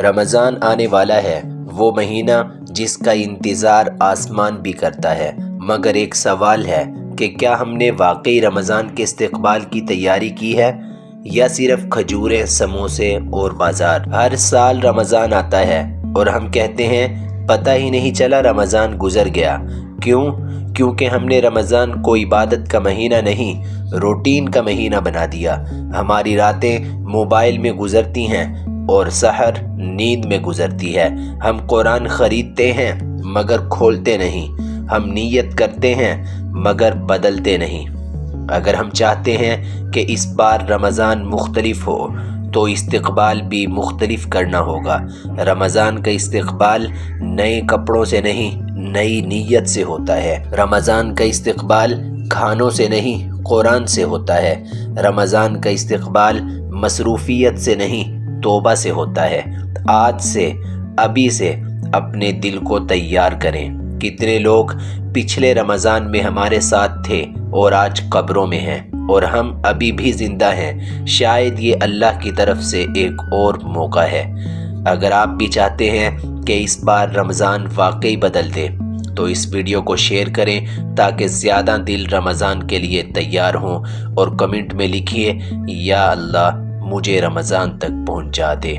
رمضان آنے والا ہے، وہ مہینہ جس کا انتظار آسمان بھی کرتا ہے، مگر ایک سوال ہے کہ کیا ہم نے واقعی رمضان کے استقبال کی تیاری کی ہے یا صرف کھجوریں، سموسے اور بازار؟ ہر سال رمضان آتا ہے اور ہم کہتے ہیں پتہ ہی نہیں چلا رمضان گزر گیا۔ کیوں؟ کیونکہ ہم نے رمضان کو عبادت کا مہینہ نہیں، روٹین کا مہینہ بنا دیا۔ ہماری راتیں موبائل میں گزرتی ہیں اور سحر نیند میں گزرتی ہے۔ ہم قرآن خریدتے ہیں مگر کھولتے نہیں، ہم نیت کرتے ہیں مگر بدلتے نہیں۔ اگر ہم چاہتے ہیں کہ اس بار رمضان مختلف ہو تو استقبال بھی مختلف کرنا ہوگا۔ رمضان کا استقبال نئے کپڑوں سے نہیں، نئی نیت سے ہوتا ہے۔ رمضان کا استقبال کھانوں سے نہیں، قرآن سے ہوتا ہے۔ رمضان کا استقبال مصروفیت سے نہیں، توبہ سے ہوتا ہے۔ آج سے، ابھی سے اپنے دل کو تیار کریں۔ کتنے لوگ پچھلے رمضان میں ہمارے ساتھ تھے اور آج قبروں میں ہیں، اور ہم ابھی بھی زندہ ہیں۔ شاید یہ اللہ کی طرف سے ایک اور موقع ہے۔ اگر آپ بھی چاہتے ہیں کہ اس بار رمضان واقعی بدل دے تو اس ویڈیو کو شیئر کریں تاکہ زیادہ دل رمضان کے لیے تیار ہوں، اور کمنٹ میں لکھیے یا اللہ مجھے رمضان تک پہنچا دے۔